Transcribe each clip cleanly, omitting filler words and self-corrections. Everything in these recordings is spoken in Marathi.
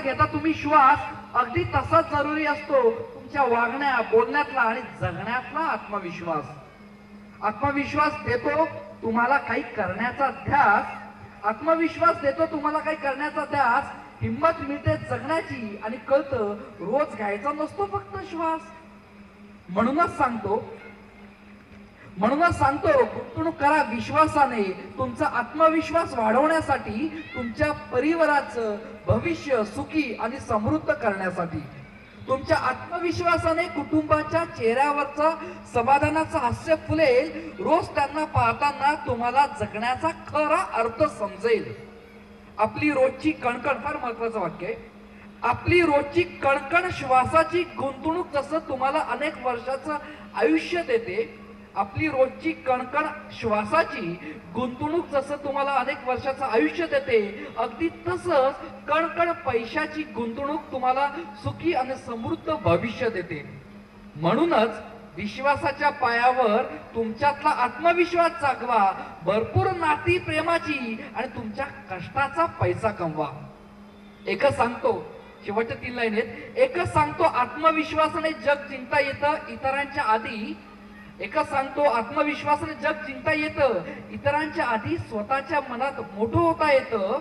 घेता तुम्ही श्वास, अगदी तसाच जरुरी असतो तुमच्या वागण्या बोलण्यातला आणि जगण्यातला आत्मविश्वास. आत्मविश्वास देतो तुम्हाला काही करण्याचा ध्यास, आत्मविश्वास देतो तुम्हाला काही करण्याचा ध्यास, हिंमत मिळते जगण्याची आणि कळतं रोज घ्यायचा नसतो फक्त श्वास. म्हणूनच सांगतो गुंतवणूक करा विश्वासाने. तुमचा आत्मविश्वास वाढवण्यासाठी, तुमच्या परिवाराचं भविष्य सुखी आणि समृद्ध करण्यासाठी. तुमच्या आत्मविश्वासाने कुटुंबाच्या चेहऱ्यावरचा समाधानाचं हास्य फुलेल. रोज त्यांना पाहताना तुम्हाला जगण्याचा खरा अर्थ समजेल. आपली रोजची कणकण, फार महत्वाचं वाक्य आहे, आपली रोजची कणकण श्वासाची गुंतवणूक जसं तुम्हाला अनेक वर्षाचं आयुष्य देते, आपली रोजची कणकण श्वासाची गुंतवणूक जसं तुम्हाला अनेक वर्षाचं आयुष्य देते, अगदी तसंच कणकण पैशाची गुंतवणूक तुम्हाला सुखी आणि समृद्ध भविष्य देते. म्हणूनच विश्वासाच्या पायावर तुमच्यातला आत्मविश्वास जागवा. भरपूर नाती प्रेमाची आणि तुमच्या कष्टाचा पैसा कमवा. एकच सांगतो, शेवटच्या 3 लाईन आहेत. एकच सांगतो, आत्मविश्वासाने जग जिंकता येतं इतरांच्या आधी. एकच सांगतो, आत्मविश्वासाने जग जिंकता येतं इतरांच्या आधी. स्वतःच्या मनात मोठं होता येतं.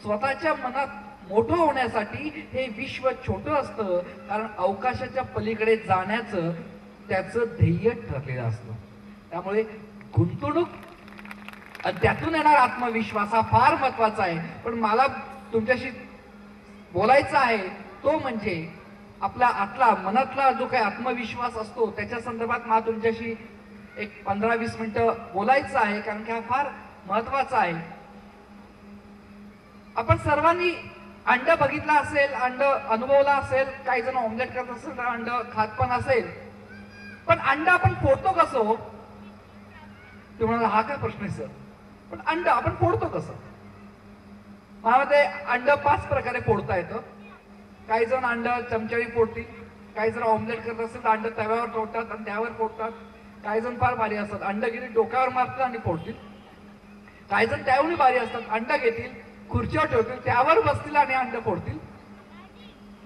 स्वतःच्या मनात मोठं होण्यासाठी हे विश्व छोटं असतं, कारण अवकाशाच्या पलीकडे जाण्याचं त्याचं ध्येय ठरलेलं असतं. त्यामुळे गुंतवणूक आणि त्यातून येणार आत्मविश्वास हा फार महत्वाचा आहे. पण मला तुमच्याशी बोलायचं आहे तो म्हणजे आपला आतला मनातला जो काही आत्मविश्वास असतो त्याच्या संदर्भात मला तुमच्याशी एक 15-20 मिनिटं बोलायचं आहे, कारण की हा फार महत्वाचा आहे. आपण सर्वांनी अंड बघितला असेल, अंड अनुभवला असेल, काही जण ऑमलेट करत असेल तर अंड खात पण असेल. पण अंड आपण फोडतो कसं? ते म्हणाला हा काय प्रश्न आहे सर, पण अंड आपण फोडतो कसं? माझ्यामध्ये अंड 5 प्रकारे फोडता येतं. काही जण अंड चमच्याने फोडतील, काही जण ऑमलेट करत असेल तर अंड तव्यावर फोडतात आणि त्यावर फोडतात. काही जण फार भारी असतात, अंडगिरी डोक्यावर मारतात आणि फोडतील. काही जण त्याहूनही भारी असतात, अंड घेतील, खुर्चीवर ठेवतील, त्यावर बसतील आणि अंड फोडतील.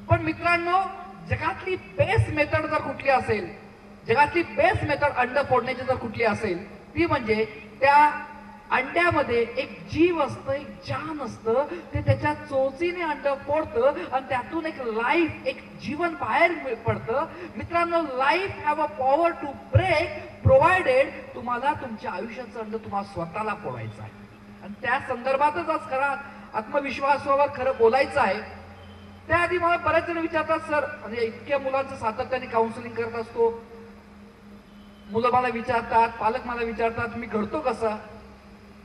पण मित्रांनो, जगातली बेस्ट मेथड जर कुठली असेल, जगातली बेस्ट मेथड अंड फोडण्याची जर कुठली असेल, ती म्हणजे त्या अंड्यामध्ये एक जीव असतं, एक जान असतं. ते त्याच्या चोचीने अंड फोडतं आणि त्यातून एक लाईफ, एक जीवन बाहेर पडतं. मित्रांनो, life have a power to break provided तुम्हाला तुमच्या आयुष्याचं अंड तुम्हाला स्वतःला फोडायचं आहे. आणि त्या संदर्भातच आज खरा आत्मविश्वासावर खरं बोलायचं आहे. त्याआधी मला बरेच जण विचारतात, सर म्हणजे इतक्या मुलांचं सातत्याने काउन्सिलिंग करत असतो, मुलं मला विचारतात, पालक मला विचारतात, मी घडतो कसा,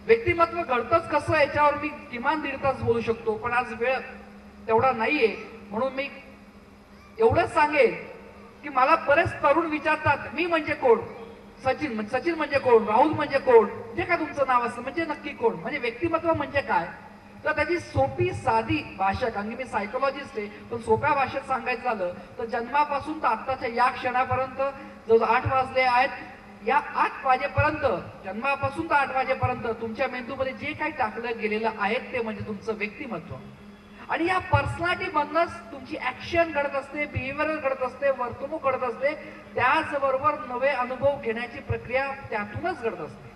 व्यक्तिमत्व घडतंच कसं, याच्यावर मी किमान 1.5 तास बोलू शकतो. पण आज वेळ तेवढा नाहीये, म्हणून मी एवढंच सांगेन की मला बरेच तरुण विचारतात, मी म्हणजे कोण? सचिन म्हणजे कोण? राहुल म्हणजे कोण? जे काय तुमचं नाव असतं म्हणजे नक्की कोण? म्हणजे व्यक्तिमत्व म्हणजे काय? तर त्याची सोपी साधी भाषा, कारण की मी सायकोलॉजिस्ट आहे, पण सोप्या भाषेत सांगायचं झालं तर जन्मापासून तर आत्ताच्या या क्षणापर्यंत जो 8 वाजले आहेत, या 8 वाजेपर्यंत, जन्मापासून तर 8 वाजेपर्यंत तुमच्या मेंदूमध्ये जे काही टाकलं गेलेलं आहे ते म्हणजे तुमचं व्यक्तिमत्व. आणि या पर्सनॅलिटी मधनच तुमची ऍक्शन घडत असते, बिहेवियर घडत असते, वर्तणूक घडत असते. त्याचबरोबर नवे अनुभव घेण्याची प्रक्रिया त्यातूनच घडत असते.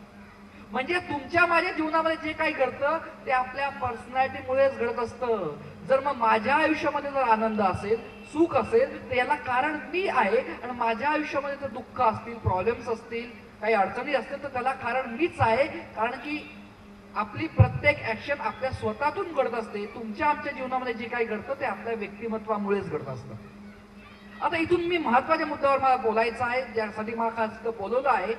म्हणजे तुमच्या माझ्या जीवनामध्ये जे काही घडतं ते आपल्या पर्सनॅलिटीमुळेच घडत असतं. जर मग माझ्या आयुष्यामध्ये जर आनंद असेल, सुख असेल, तर याला कारण मी आहे. आणि माझ्या आयुष्यामध्ये जर दुःख असतील, प्रॉब्लेम्स असतील, काही अडचणी असतील, तर त्याला कारण मीच आहे. कारण की आपली प्रत्येक ऍक्शन आपल्या स्वतःतून घडत असते. तुमच्या आमच्या जीवनामध्ये जे काही घडतं ते आपल्या व्यक्तिमत्वामुळेच घडत असतं. आता इथून मी महत्वाच्या मुद्द्यावर मला बोलायचं आहे, ज्यासाठी मला खास बोलवलं आहे.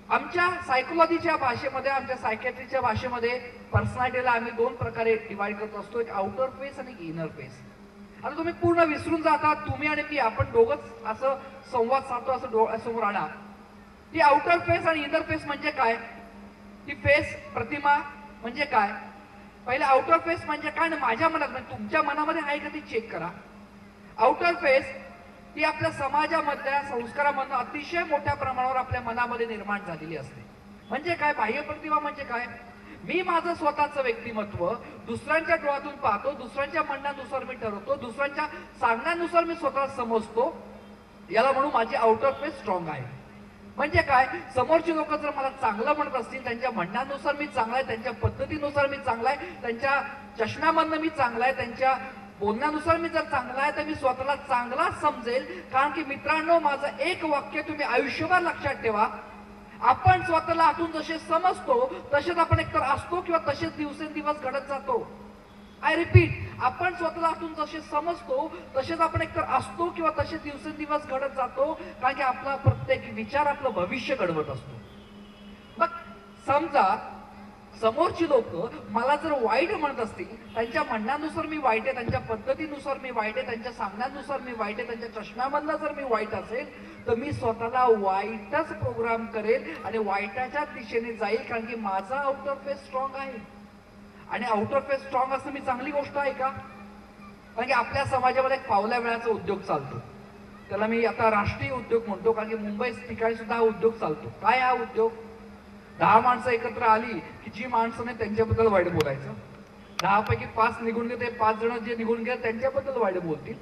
आमच्या सायकोलॉजीच्या भाषेमध्ये, आमच्या सायकॅट्रीच्या भाषेमध्ये पर्सनॅलिटीला आम्ही 2 प्रकारे डिवाइड करत असतो, एक आउटर फेस आणि इनर फेस. आता तुम्ही पूर्ण विसरून जाता, तुम्ही आणि मी आपण दोघंच असं संवाद साधतो असं डोळ्यासमोर आणा. ती आउटर फेस आणि इनर फेस म्हणजे काय? ती फेस प्रतिमा म्हणजे काय? पहिले आउटर फेस म्हणजे काय ना माझ्या मनात, म्हणजे तुमच्या मनामध्ये आहे का ती चेक करा. आउटर फेस ती आपल्या समाजामधल्या संस्कारामधून अतिशय मोठ्या प्रमाणावर आपल्या मनामध्ये निर्माण झालेली असते. म्हणजे काय? बाह्य प्रतिमा म्हणजे काय? मी माझं स्वतःचं व्यक्तिमत्व दुसऱ्यांच्या डोळ्यातून पाहतो, दुसऱ्यांच्या म्हणण्यानुसार मी ठरवतो, दुसऱ्यांच्या सांगण्यानुसार मी स्वतःला समजतो, याला म्हणून माझी आउटर फेस स्ट्रॉंग आहे. म्हणजे काय, समोरची लोक जर मला चांगलं म्हणत असतील, त्यांच्या म्हणण्यानुसार मी चांगला आहे, त्यांच्या पद्धतीनुसार मी चांगला आहे, त्यांच्या चष्म्यामधनं मी चांगला आहे, त्यांच्या बोलण्यानुसार मी जर चांगला आहे, तर मी स्वतःला चांगला समजेल. कारण की मित्रांनो, माझं एक वाक्य तुम्ही आयुष्यभर लक्षात ठेवा, आपण स्वतःला आतून जसे समजतो तसेच आपण एकतर असतो किंवा तसेच दिवसेंदिवस घडत जातो. आय रिपीट, आपण स्वतःला आतून जसे समजतो तसेच आपण एकतर असतो किंवा तसे दिवसेंदिवस घडत जातो. कारण की आपला प्रत्येक विचार आपलं भविष्य घडवत असतो. मग समजा समोरची लोक मला जर वाईट म्हणत असतील, त्यांच्या म्हणण्यानुसार मी वाईट आहे, त्यांच्या पद्धतीनुसार मी वाईट आहे, त्यांच्या सांगण्यानुसार मी वाईट आहे, त्यांच्या चष्म्यामधनं जर मी वाईट असेल, तर मी स्वतःला वाईटच प्रोग्राम करेल आणि वाईटाच्या दिशेने जाईल. कारण की माझा आउटर फेस स्ट्रॉंग आहे. आणि आउटर फेस स्ट्रॉंग असणं मी चांगली गोष्ट आहे का? कारण की आपल्या समाजामध्ये एक पावल्या वेळाचा उद्योग चालतो, त्याला मी आता राष्ट्रीय उद्योग म्हणतो. कारण की मुंबई ठिकाणी सुद्धा हा उद्योग चालतो. काय हा उद्योग? 10 माणसं एकत्र आली की जी माणसं नाही त्यांच्याबद्दल वाईट बोलायचं, 10 पैकी 5 निघून गेले, 5 जण जे निघून गेले त्यांच्याबद्दल वाईट बोलतील,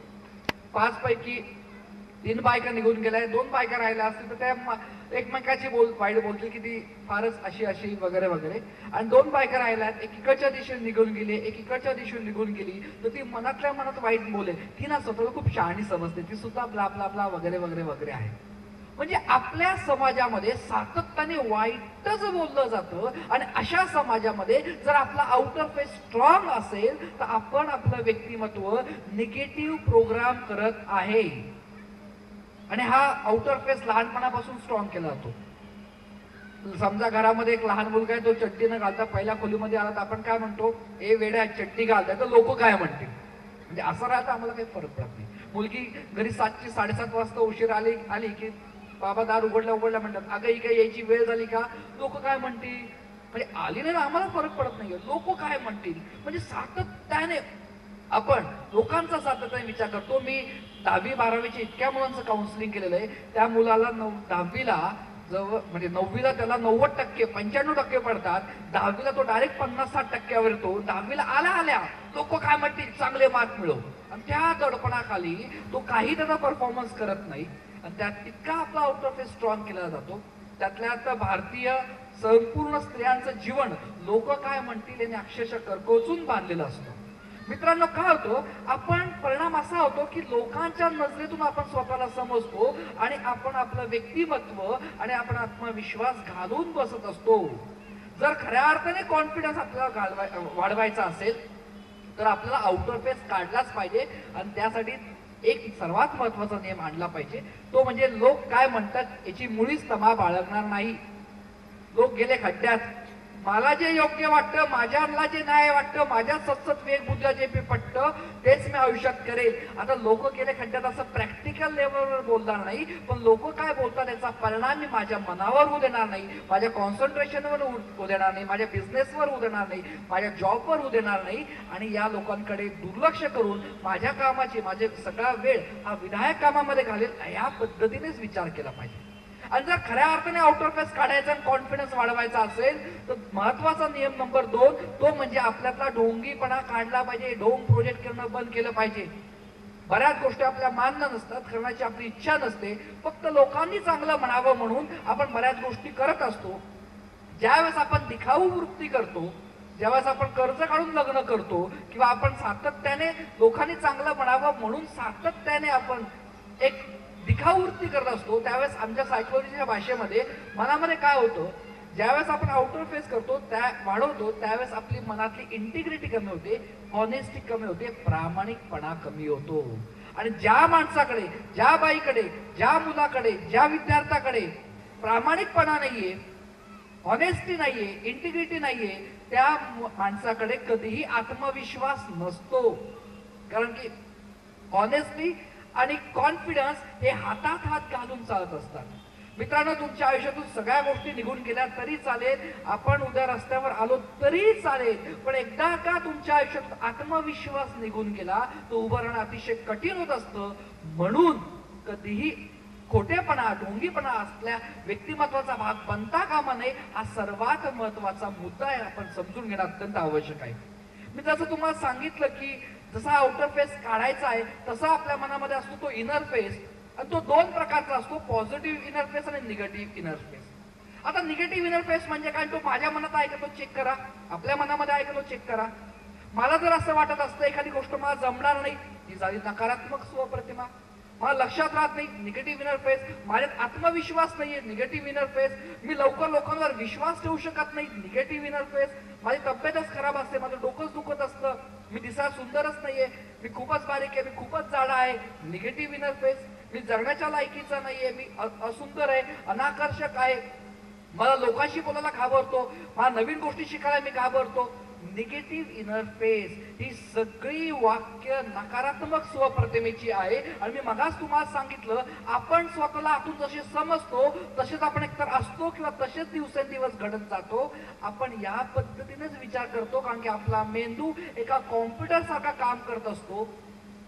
5 पैकी 3 बायका निघून गेल्या, 2 बायका राहिल्या असतील तर त्या एकमेकाची वाईट बोलतील की ती फारच अशी अशी वगैरे वगैरे. आणि 2 बायका राहिल्या, एक इकडच्या दिशेने निघून गेली, एक इकडच्या दिशेने निघून गेली, तर ती मनातल्या मनात वाईट बोलेल. ती ना स्वतःला खूप शहाणी समजते, ती सुद्धा ब्ला ब्ला ब्ला वगैरे वगैरे वगैरे आहे. म्हणजे आपल्या समाजामध्ये सातत्याने वाईटच बोललं जातं. आणि अशा समाजामध्ये जर आपला आउटर फेस स्ट्रॉंग असेल तर आपण आपलं व्यक्तिमत्व निगेटिव्ह प्रोग्राम करत आहे. आणि हा आउटर फेस लहानपणापासून स्ट्रॉंग केला जातो. समजा घरामध्ये एक लहान मुलगा आहे, तो चड्डी न घालता पहिल्या खोलीमध्ये आला तर आपण काय म्हणतो, ए वेड्या चड्डी घालताय, तर लोक काय म्हणतील. म्हणजे असं राहतं, आम्हाला काही फरक पडत नाही. मुलगी घरी 7ची 7:30 वाजता उशीर आली की बाबा दार उघडल्या म्हणतात, अगं ही काय यायची वेळ झाली का, लोक काय म्हणतील. म्हणजे आली नाही ना, आम्हाला फरक पडत नाहीये, लोक काय म्हणतील. म्हणजे सातत्याने आपण लोकांचा सातत्याने विचार करतो. मी 10वी 12वीच्या इतक्या मुलांचं काउन्सिलिंग केलेलं आहे. त्या मुलाला 10वीला जवळ म्हणजे 9वीला त्याला 90% 95% पडतात, 10वीला तो डायरेक्ट 50-60% येतो. 10वीला आल्या लोक काय म्हणतील, चांगले मार्क मिळव. आणि त्या दडपणाखाली तो काही त्याचा परफॉर्मन्स करत नाही. आणि त्यात इतका आपला आउटर फेस स्ट्रॉंग केला जातो. त्यातल्या भारतीय संपूर्ण स्त्रियांचं जीवन लोक काय म्हणतील याने अक्षरशः करकोचून बांधलेलं असतं. मित्रांनो, काय होतं, आपण परिणाम असा होतो की लोकांच्या नजरेतून आपण स्वतःला समजतो आणि आपण आपलं व्यक्तिमत्व आणि आपण आत्मविश्वास घालून बसत असतो. जर खऱ्या अर्थाने कॉन्फिडन्स आपल्याला वाढवायचा असेल तर आपल्याला आउटर फेस काढलाच पाहिजे. आणि त्यासाठी एक सर्वात महत्वाचा नियम आणला पाहिजे, तो म्हणजे लोक काय म्हणतात याची मुळीच तमा बाळगणार नाही. लोक गेले खड्ड्यात, मला जे योग्य वाटतं, माझ्याला जे न्याय वाटतं, माझ्या सतत वेगबुद्ध्या जे पटतं तेच मी आयुष्यात करेल. आता लोक गेले खड्ड्यात असं प्रॅक्टिकल लेवलवर बोलणार नाही, पण लोक काय बोलतात याचा परिणाम मी माझ्या मनावर होऊ देणार नाही, माझ्या कॉन्सन्ट्रेशनवर होऊ देणार नाही, माझ्या बिझनेसवर होऊ देणार नाही, माझ्या जॉबवर होऊ देणार नाही. आणि या लोकांकडे दुर्लक्ष करून माझ्या कामाची माझे सगळा वेळ हा विधायक कामामध्ये घालेल, या पद्धतीनेच विचार केला पाहिजे. आणि जर खऱ्या अर्थाने आउटर फेस काढायचा आणि कॉन्फिडन्स वाढवायचा असेल तर महत्वाचा नियम नंबर 2 तो म्हणजे आपल्यातला ढोंगीपणा काढला पाहिजे. ढोंग प्रोजेक्ट करणं बंद केलं पाहिजे. बऱ्याच गोष्टी आपल्या मान्य नसतात, करण्याची आपली इच्छा नसते, फक्त लोकांनी चांगलं म्हणावं म्हणून आपण बऱ्याच गोष्टी करत असतो. ज्यावेळेस आपण दिखाऊ वृत्ती करतो, ज्यावेळेस आपण कर्ज काढून लग्न करतो किंवा आपण सातत्याने लोकांनी चांगलं म्हणावं म्हणून सातत्याने आपण एक दिखाऊ वृत्ती करत असतो, त्यावेळेस आमच्या सायकोलॉजीच्या भाषेमध्ये मनामध्ये काय होतं, ज्यावेळेस आपण आउटर फेस करतो वाढवतो त्यावेळेस आपली मनातली इंटिग्रिटी कमी होते, ऑनेस्टी कमी होते, प्रामाणिकपणा कमी होतो. आणि ज्या माणसाकडे, ज्या बाईकडे, ज्या मुलाकडे, ज्या विद्यार्थ्याकडे प्रामाणिकपणा नाहीये, ऑनेस्टी नाहीये, इंटिग्रिटी नाहीये, त्या माणसाकडे कधीही आत्मविश्वास नसतो. कारण की ऑनेस्टी आणि कॉन्फिडन्स हे हातात हात घालून चालत असतात. मित्रांनो, तुमच्या आयुष्यातून सगळ्या गोष्टी निघून गेल्या तरी चालेल, आपण उद्या रस्त्यावर आलो तरी चालेल, पण एकदा का तुमच्या आयुष्यात आत्मविश्वास निघून गेला तो उभं राहणं अतिशय कठीण होत असतं. म्हणून कधीही खोटेपणा, ढोंगीपणा असल्या व्यक्तिमत्वाचा भाग बनता कामा नये, हा सर्वात महत्वाचा मुद्दा आहे. आपण समजून घेणं अत्यंत आवश्यक आहे. मी जसं तुम्हाला सांगितलं की जसा आउटर फेस काढायचा आहे तसा आपल्या मनामध्ये असतो तो इनर फेस, आणि तो दोन प्रकारचा असतो, पॉझिटिव्ह इनर फेस आणि निगेटिव्ह इनर फेस. आता निगेटिव्ह इनर फेस म्हणजे काय, तो माझ्या मनात आहे का तो चेक करा, आपल्या मनामध्ये आहे का तो चेक करा. मला जर असं वाटत असतं एखादी गोष्ट मला जमणार नाही, ती झाली नकारात्मक स्वप्रतिमा. मला लक्षात राहत नाही, निगेटिव्ह इनर फेस. माझ्यात आत्मविश्वास नाहीये, निगेटिव्ह इनर फेस. मी लवकर लोकांवर विश्वास ठेवू शकत नाही, निगेटिव्ह इनर फेस. माझी तब्येतच खराब असते, माझं डोकंच दुखत असतं, मी दिसायला सुंदरच नाहीये, मी खूपच बारीक आहे, मी खूपच जाडा आहे, निगेटिव्ह इनर फेस. मी जगण्याच्या लायकीचा नाहीये, मी असुंदर आहे, अनाकर्षक आहे, मला लोकांशी बोलायला घाबरतो, मला नवीन गोष्टी शिकायला मी घाबरतो. निगेटिव्ह इनर फेस ही सगळी वाक्य नकारात्मक स्वप्रतिमेची आहे. आणि मी मगाच तुम्हाला सांगितलं, आपण स्वतःला आतून जसे समजतो तसेच आपण एकतर असतो किंवा तसेच दिवसेंदिवस घडत जातो. आपण या पद्धतीनेच विचार करतो, कारण की आपला मेंदू एका कॉम्प्युटर सारखा काम करत असतो.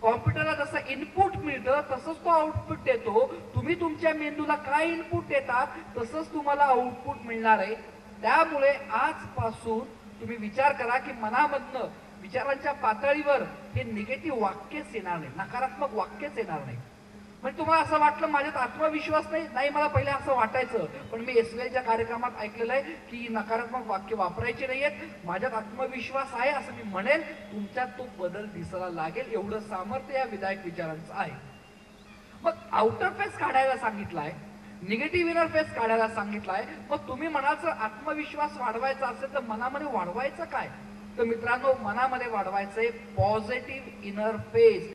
कॉम्प्युटरला जसं इनपुट मिळतं तसंच तो आउटपुट देतो. तुम्ही तुमच्या मेंदूला काय इनपुट देतात तसंच तुम्हाला आउटपुट मिळणार आहे. त्यामुळे आजपासून तुम्ही विचार करा की मनामधनं विचारांच्या पातळीवर हे निगेटिव्ह वाक्यच येणार नाही, नकारात्मक वाक्यच येणार नाही. म्हणजे तुम्हाला असं वाटलं माझ्यात आत्मविश्वास नाही, मला पहिले असं वाटायचं, पण मी SBIच्या कार्यक्रमात ऐकलेलं आहे की नकारात्मक वाक्य वापरायची नाहीयेत, माझ्यात आत्मविश्वास आहे असं मी म्हणेल, तुमच्यात तो बदल दिसायला लागेल. एवढं सामर्थ्य या विधायक विचारांचं आहे. मग आउटर फेस काढायला सांगितलाय, निगेटिव्ह इनर फेस काढायला सांगितलाय. मग तुम्ही म्हणाल जर आत्मविश्वास वाढवायचा असेल तर मनामध्ये वाढवायचं काय, तर मित्रांनो मनामध्ये वाढवायचंय पॉझिटिव्ह इनर फेस.